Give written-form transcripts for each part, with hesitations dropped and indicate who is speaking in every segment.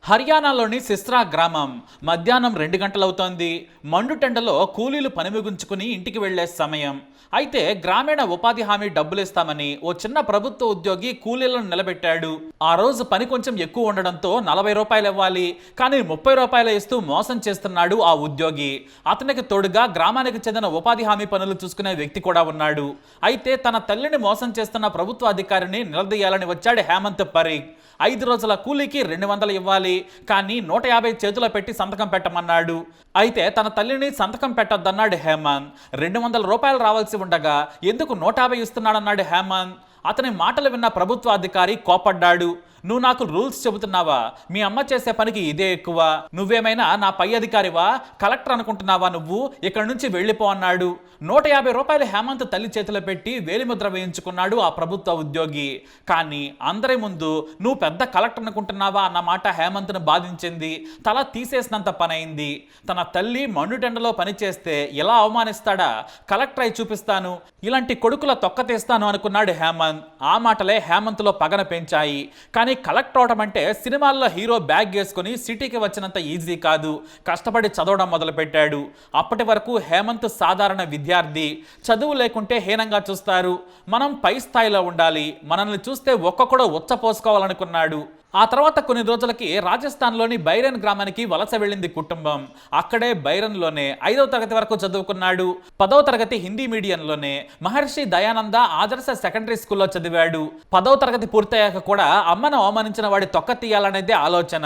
Speaker 1: హర్యానాలోని సిస్రా గ్రామం మధ్యాహ్నం 2 గంటలవుతోంది. మండుటెండలో కూలీలు పని ముగించుకుని ఇంటికి వెళ్లే సమయం. అయితే గ్రామీణ ఉపాధి హామీ డబ్బులిస్తామని ఓ చిన్న ప్రభుత్వ ఉద్యోగి కూలీలను నిలబెట్టాడు. ఆ రోజు పని కొంచెం ఎక్కువ ఉండడంతో 40 రూపాయలు ఇవ్వాలి, కానీ 30 రూపాయలు ఇస్తూ మోసం చేస్తున్నాడు ఆ ఉద్యోగి. అతనికి తోడుగా గ్రామానికి చెందిన ఉపాధి హామీ పనులు చూసుకునే వ్యక్తి కూడా ఉన్నాడు. అయితే తన తల్లిని మోసం చేస్తున్న ప్రభుత్వ అధికారిని నిలదీయాలని వచ్చాడు హేమంత్ పరీక్. 5 రోజుల కూలీకి 200 ఇవ్వాలి, కానీ 150 చేతిలో పెట్టి సంతకం పెట్టమన్నాడు. అయితే తన తల్లిని సంతకం పెట్టొద్దన్నాడు హేమంత్. 200 రూపాయలు రావాల్సి ఉండగా ఎందుకు 150 ఇస్తున్నాడన్నాడు హేమంత్. అతని మాటలు విన్న ప్రభుత్వ అధికారి కోపడ్డాడు. నువ్వు నాకు రూల్స్ చెబుతున్నావా? మీ అమ్మ చేసే పనికి ఇదే ఎక్కువ. నువ్వేమైనా నా పై అధికారివా? కలెక్టర్ అనుకుంటున్నావా? నువ్వు ఇక్కడి నుంచి వెళ్ళిపో అన్నాడు. 150 రూపాయలు హేమంత్ తల్లి చేతిలో పెట్టి వేలిముద్ర వేయించుకున్నాడు ఆ ప్రభుత్వ ఉద్యోగి. కానీ అందరి ముందు నువ్వు పెద్ద కలెక్టర్ అనుకుంటున్నావా అన్న మాట హేమంత్ను బాధించింది. తల తీసేసినంత పనైంది. తన తల్లి మండుటెండలో పనిచేస్తే ఎలా అవమానిస్తాడా? కలెక్టర్ అయి చూపిస్తాను, ఇలాంటి కొడుకుల తొక్కతీస్తాను అనుకున్నాడు హేమంత్. ఆ మాటలే హేమంత్లో పగన పెంచాయి. కానీ కలెక్టర్ అవడం అంటే సినిమాల్లో హీరో బ్యాగ్ వేసుకుని సిటీకి వచ్చినంత ఈజీ కాదు. కష్టపడి చదవడం మొదలుపెట్టాడు. అప్పటి వరకు హేమంత్ సాధారణ విద్యార్థి. చదువు లేకుంటే హీనంగా చూస్తారు. మనం పై స్థాయిలో ఉండాలి, మనల్ని చూస్తే ఒక్కొక్కడు ఉచ్చపోసుకోవాలనుకున్నాడు. ఆ తర్వాత కొన్ని రోజులకి రాజస్థాన్లోని బైరన్ గ్రామానికి వలస వెళ్ళింది కుటుంబం. అక్కడే బైరన్లోనే 5వ తరగతి వరకు చదువుకున్నాడు. 10వ తరగతి హిందీ మీడియంలోనే మహర్షి దయానంద ఆదర్శ సెకండరీ స్కూల్లో చదివాడు. 10వ తరగతి పూర్తయ్యాక కూడా అమ్మను అవమానించిన వాడి తొక్క తీయాలనేదే ఆలోచన.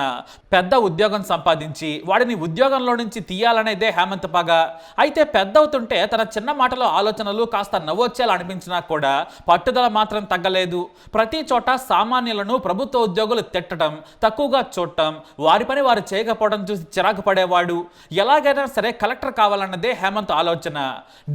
Speaker 1: పెద్ద ఉద్యోగం సంపాదించి వాడిని ఉద్యోగంలో నుంచి తీయాలనేదే హేమంత్ పగ. అయితే పెద్దవుతుంటే తన చిన్న మాటలో ఆలోచనలు కాస్త నవ్వొచ్చేలా అనిపించినా కూడా పట్టుదల మాత్రం తగ్గలేదు. ప్రతి చోట సామాన్యులను ప్రభుత్వ ఉద్యోగులు తిట్టడం, తక్కువగా చూడటం, వారి పని వారు చేయకపోవడం చూసి చిరాకు పడేవాడు. ఎలాగైనా సరే కలెక్టర్ కావాలన్నదే హేమంత్ ఆలోచన.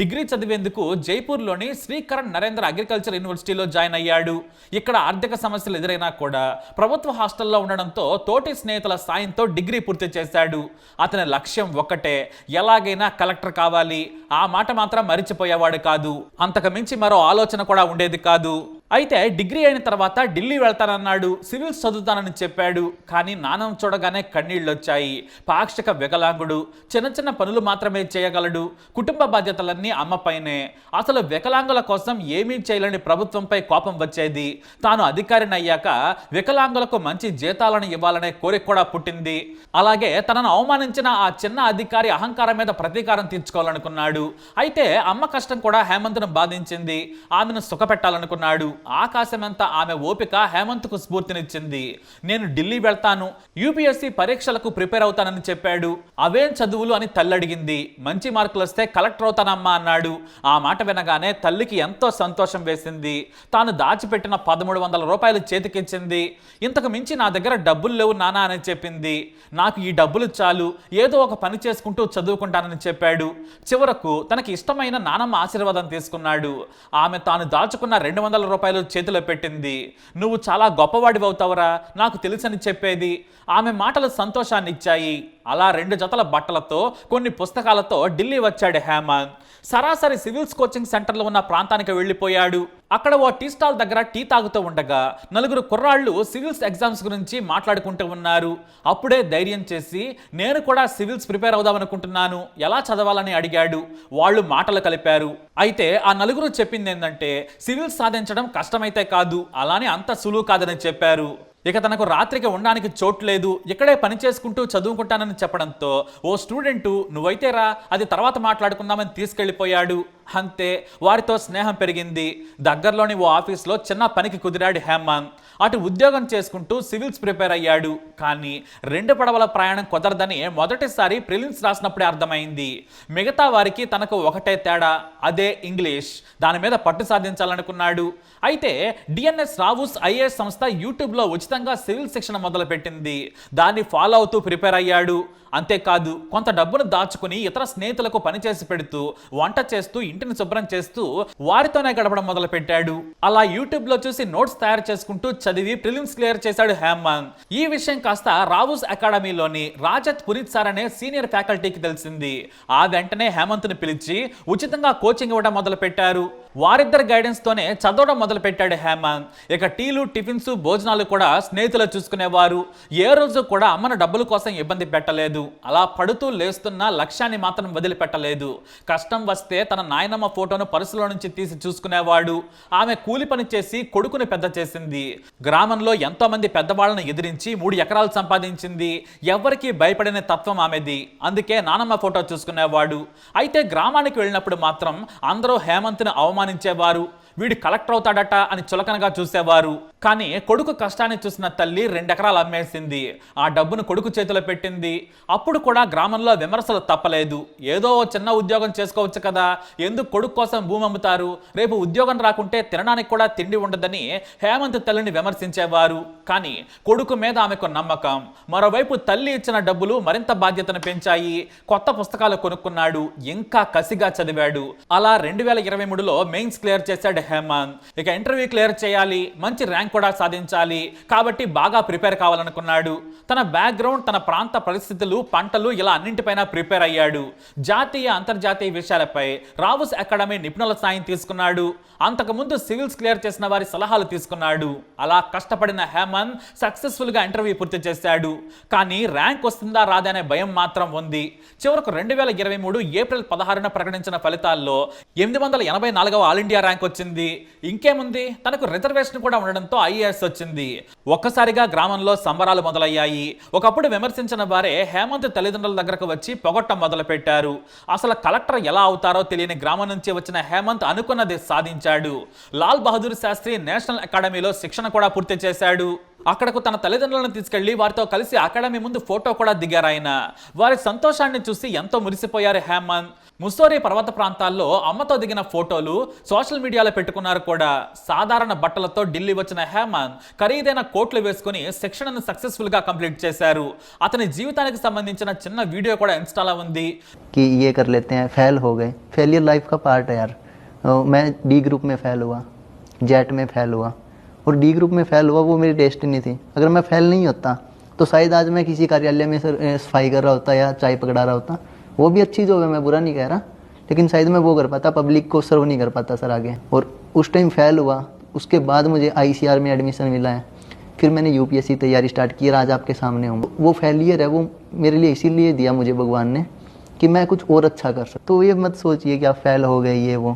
Speaker 1: డిగ్రీ చదివేందుకు జైపూర్లోని శ్రీకరణ్ నరేంద్ర అగ్రికల్చర్ యూనివర్సిటీలో జాయిన్ అయ్యాడు. ఇక్కడ ఆర్థిక సమస్యలు ఎదురైనా కూడా ప్రభుత్వ హాస్టల్లో ఉండడంతో తోటి స్నేహితుల సాయంతో డిగ్రీ పూర్తి చేశాడు. అతని లక్ష్యం ఒక్కటే, ఎలాగైనా కలెక్టర్ కావాలి. ఆ మాట మాత్రం మరిచిపోయేవాడు కాదు. అంతకు మించి మరో ఆలోచన కూడా ఉండేది కాదు. అయితే డిగ్రీ అయిన తర్వాత ఢిల్లీ వెళ్తానన్నాడు. సివిల్స్ చదువుతానని చెప్పాడు. కానీ నాన్నను చూడగానే కన్నీళ్ళు వచ్చాయి. పాక్షిక వికలాంగుడు, చిన్న చిన్న పనులు మాత్రమే చేయగలడు. కుటుంబ బాధ్యతలన్నీ అమ్మపైనే. అసలు వికలాంగుల కోసం ఏమీ చేయలేని ప్రభుత్వంపై కోపం వచ్చేది. తాను అధికారిని అయ్యాక వికలాంగులకు మంచి జీతాలను ఇవ్వాలనే కోరిక కూడా పుట్టింది. అలాగే తనను అవమానించిన ఆ చిన్న అధికారి అహంకారం మీద ప్రతీకారం తీర్చుకోవాలనుకున్నాడు. అయితే అమ్మ కష్టం కూడా హేమంత్ను బాధించింది. ఆమెను సుఖపెట్టాలనుకున్నాడు. ఆకాశమంతా ఆమె ఓపిక హేమంత్కు స్ఫూర్తినిచ్చింది. నేను ఢిల్లీ వెళ్తాను, యూపీఎస్సీ పరీక్షలకు ప్రిపేర్ అవుతానని చెప్పాడు. అవేం చదువులు అని తల్లి అడిగింది. మంచి మార్కులు వస్తే కలెక్టర్ అవుతానమ్మా అన్నాడు. ఆ మాట వినగానే తల్లికి ఎంతో సంతోషం వేసింది. తాను దాచిపెట్టిన 1300 రూపాయలు చేతికిచ్చింది. ఇంతకు మించి నా దగ్గర డబ్బులు లేవు నానా అని చెప్పింది. నాకు ఈ డబ్బులు చాలు, ఏదో ఒక పని చేసుకుంటూ చదువుకుంటానని చెప్పాడు. చివరకు తనకి ఇష్టమైన నానమ్మ ఆశీర్వాదం తీసుకున్నాడు. ఆమె తాను దాచుకున్న 200 రూపాయలు చేతిలో పెట్టింది. నువ్వు చాలా గొప్పవాడివి అవుతావురా, నాకు తెలుసని చెప్పేది. ఆమె మాటలు సంతోషాన్ని ఇచ్చాయి. అలా 2 జతల బట్టలతో, కొన్ని పుస్తకాలతో ఢిల్లీ వచ్చాడు హేమంత్. సరాసరి సివిల్స్ కోచింగ్ సెంటర్లో ఉన్న ప్రాంతానికి వెళ్ళిపోయాడు. అక్కడ ఓ టీ స్టాల్ దగ్గర టీ తాగుతూ ఉండగా 4 కుర్రాళ్ళు సివిల్స్ ఎగ్జామ్స్ గురించి మాట్లాడుకుంటూ ఉన్నారు. అప్పుడే ధైర్యం చేసి, నేను కూడా సివిల్స్ ప్రిపేర్ అవుదామనుకుంటున్నాను, ఎలా చదవాలని అడిగాడు. వాళ్ళు మాటలు కలిపారు. అయితే ఆ 4 చెప్పింది ఏంటంటే, సివిల్స్ సాధించడం కష్టమైతే కాదు, అలానే అంత సులువు కాదని చెప్పారు. ఇక తనకు రాత్రికి ఉండడానికి చోటు లేదు, ఇక్కడే పని చేసుకుంటూ చదువుకుంటానని చెప్పడంతో ఓ స్టూడెంటు నువ్వైతే రా, అది తర్వాత మాట్లాడుకుందామని తీసుకెళ్లిపోయాడు. అంతే, వారితో స్నేహం పెరిగింది. దగ్గరలోని ఓ ఆఫీస్లో చిన్న పనికి కుదిరాడు హేమంత్. అటు ఉద్యోగం చేసుకుంటూ సివిల్స్ ప్రిపేర్ అయ్యాడు. కానీ 2 పడవల ప్రయాణం కుదరదని మొదటిసారి ప్రిలిమ్స్ రాసినప్పుడే అర్థమైంది. మిగతా వారికి తనకు ఒకటే తేడా, అదే ఇంగ్లీష్. దాని మీద పట్టు సాధించాలనుకున్నాడు. అయితే డిఎన్ఎస్ రావుస్ ఐఏఎస్ సంస్థ యూట్యూబ్లో ఉచితంగా సివిల్ శిక్షణ మొదలుపెట్టింది. దాన్ని ఫాలో అవుతూ ప్రిపేర్ అయ్యాడు. అంతేకాదు, కొంత డబ్బును దాచుకుని ఇతర స్నేహితులకు పనిచేసి పెడుతూ, వంట చేస్తూ ఇంటిని శుభ్రం చేస్తూ వారితోనే గడపడం మొదలు పెట్టాడు. అలా యూట్యూబ్ లో చూసి నోట్స్ తయారు చేసుకుంటూ చదివి ప్రిలిమ్స్ క్లియర్ చేశాడు హేమంత్. ఈ విషయం కాస్త రావుస్ అకాడమీలోని రాజత్ పునీత్ సార్ అనే సీనియర్ ఫ్యాకల్టీకి తెలిసింది. ఆ వెంటనే హేమంత్ ని పిలిచి ఉచితంగా కోచింగ్ ఇవ్వడం మొదలు పెట్టారు. వారిద్దరి గైడెన్స్ తోనే చదవడం మొదలు పెట్టాడు హేమంత్. ఇక టీలు, టిఫిన్స్, భోజనాలు కూడా స్నేహితులు చూసుకునేవారు. ఏ రోజు కూడా అమ్మను డబ్బుల కోసం ఇబ్బంది పెట్టలేదు. అలా పడుతూ లేస్తున్న లక్ష్యాన్ని మాత్రం వదిలిపెట్టలేదు. కష్టం వస్తే తన నాయనమ్మ ఫోటోను పర్సులో నుంచి తీసి చూసుకునేవాడు. ఆమె కూలి పని చేసి కొడుకుని పెద్ద చేసింది. గ్రామంలో ఎంతో మంది పెద్దవాళ్ళను ఎదిరించి 3 ఎకరాలు సంపాదించింది. ఎవరికీ భయపడిన తత్వం ఆమెది. అందుకే నానమ్మ ఫోటో చూసుకునేవాడు. అయితే గ్రామానికి వెళ్ళినప్పుడు మాత్రం అందరూ హేమంత్ని అవమానించేవారు. వీడు కలెక్టర్ అవుతాడట అని చులకనగా చూసేవారు. కానీ కొడుకు కష్టాన్ని చూసిన తల్లి 2 ఎకరాలు అమ్మేసింది. ఆ డబ్బును కొడుకు చేతిలో పెట్టింది. అప్పుడు కూడా గ్రామంలో విమర్శలు తప్పలేదు. ఏదో చిన్న ఉద్యోగం చేసుకోవచ్చు కదా, ఎందుకు కొడుకు కోసం భూమి అమ్ముతారు, రేపు ఉద్యోగం రాకుంటే తినడానికి కూడా తిండి ఉండదని హేమంత్ తల్లిని విమర్శించేవారు. కానీ కొడుకు మీద ఆమెకు నమ్మకం. మరోవైపు తల్లి ఇచ్చిన డబ్బులు మరింత బాధ్యతను పెంచాయి. కొత్త పుస్తకాలు కొనుక్కున్నాడు. ఇంకా కసిగా చదివాడు. అలా 2023లో మెయిన్స్ క్లియర్ చేశాడు హేమంత్. ఇక ఇంటర్వ్యూ క్లియర్ చేయాలి, మంచి ర్యాంక్ కూడా సాధించాలి. కాబట్టి బాగా ప్రిపేర్ కావాలనుకున్నాడు. తన బ్యాక్గ్రౌండ్, తన ప్రాంత పరిస్థితులు, పంటలు ఇలా అన్నింటిపైన ప్రిపేర్ అయ్యాడు. జాతీయ, అంతర్జాతీయ విషయాలపై రావుస్ అకాడమీ నిపుణుల సాయం తీసుకున్నాడు. అంతకుముందు సివిల్స్ క్లియర్ చేసిన వారి సలహాలు తీసుకున్నాడు. అలా కష్టపడిన హేమంత్ సక్సెస్ఫుల్ గా ఇంటర్వ్యూ పూర్తి చేశాడు. కానీ ర్యాంక్ వస్తుందా రాదా అనే భయం మాత్రం ఉంది. చివరకు 2023 ఏప్రిల్ 16న ప్రకటించిన ఫలితాల్లో 884వ ఆల్ ఇండియా ర్యాంక్ వచ్చింది. ఇంకేముంది, తనకు రిజర్వేషన్ కూడా ఉండడంతో ఐఏఎస్ వచ్చింది. ఒక్కసారిగా గ్రామంలో సంబరాలు మొదలయ్యాయి. ఒకప్పుడు విమర్శించిన వారే హేమంత్ తల్లిదండ్రుల దగ్గరకు వచ్చి పొగట్టం మొదలు పెట్టారు. అసలు కలెక్టర్ ఎలా అవుతారో తెలియని గ్రామం నుంచి వచ్చిన హేమంత్ అనుకున్నది సాధించాడు. లాల్ బహదూర్ శాస్త్రి నేషనల్ అకాడమీలో శిక్షణ కూడా పూర్తి చేశాడు. అక్కడకు తన తల్లిదండ్రులను తీసుకెళ్లి వారితో కలిసి అకాడమీ ముందు ఫోటో కూడా దిగారు ఆయన. వారి సంతోషాన్ని చూసి ఎంతో మురిసిపోయారు హేమంత్. ముస్సోరీ పర్వత ప్రాంతాల్లో అమ్మతో దిగిన ఫోటోలు సోషల్ మీడియాలో పెట్టుకున్నారు కూడా. సాధారణ బట్టలతో ఢిల్లీ వచ్చిన హేమంత్ ఖరీదైన కోట్లు వేసుకుని శిక్షణను సక్సెస్ఫుల్ గా కంప్లీట్ చేశారు. అతని జీవితానికి సంబంధించిన చిన్న వీడియో కూడా ఇన్స్టాలో ఉంది.
Speaker 2: फेलियर लाइफ का पार्ट है यार. मैं डी ग्रुप में फेल हुआ, जेट में फेल हुआ और डी ग्रुप में फेल हुआ, वो मेरी डेस्टिनी थी. अगर मैं फेल नहीं होता तो शायद आज मैं किसी कार्यालय में सफाई कर रहा होता या चाय पकड़ा रहा होता. वो भी अच्छी जॉब है, मैं बुरा नहीं कह रहा, लेकिन शायद मैं वो कर पाता, पब्लिक को सर्व नहीं कर पाता सर आगे. और उस टाइम फेल हुआ, उसके बाद मुझे ICR में एडमिशन मिला है. फिर मैंने UPSC तैयारी स्टार्ट की और आज आपके सामने हूँ. वो फेलियर है, वो मेरे लिए इसीलिए दिया मुझे भगवान ने कि मैं कुछ और अच्छा कर सकता. तो ये मत सोचिए कि आप फेल हो गए, ये वो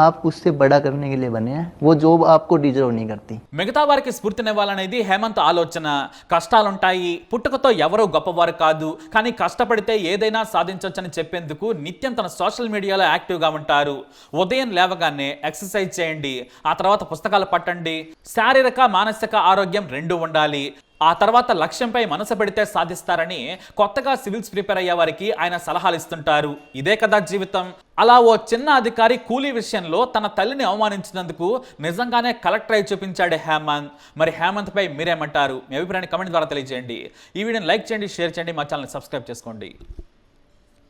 Speaker 2: आप उससे बड़ा करने के लिए बने हैं. वो जॉब आपको डिजर्व नहीं करती.
Speaker 1: మిగతా వారికి స్ఫూర్తినివ్వాలనేది హేమంత్ ఆలోచన. కష్టాలుంటాయి, పుట్టుకతో ఎవరూ గొప్పవారు కాదు, కానీ కష్టపడితే ఏదైనా సాధించొచ్చని చెప్పేందుకు నిత్యం తన సోషల్ మీడియాలో యాక్టివ్గా ఉంటారు. ఉదయం లేవగానే ఎక్సర్సైజ్ చేయండి, ఆ తర్వాత పుస్తకాలు పట్టండి. శారీరక, మానసిక ఆరోగ్యం రెండూ ఉండాలి. ఆ తర్వాత లక్ష్యంపై మనసు పెడితే సాధిస్తారని కొత్తగా సివిల్స్ ప్రిపేర్ అయ్యే వారికి ఆయన సలహాలు ఇస్తుంటారు. ఇదే కదా జీవితం. అలా ఓ చిన్న అధికారి కూలీ విషయంలో తన తల్లిని అవమానించినందుకు నిజంగానే కలెక్టర్ అయి చూపించాడు హేమంత్. మరి హేమంత్ పై మీరేమంటారు? మీ అభిప్రాయాన్ని కమెంట్ ద్వారా తెలియజేయండి. ఈ వీడియోని లైక్ చేయండి, షేర్ చేయండి, మా ఛానల్ని సబ్స్క్రైబ్ చేసుకోండి.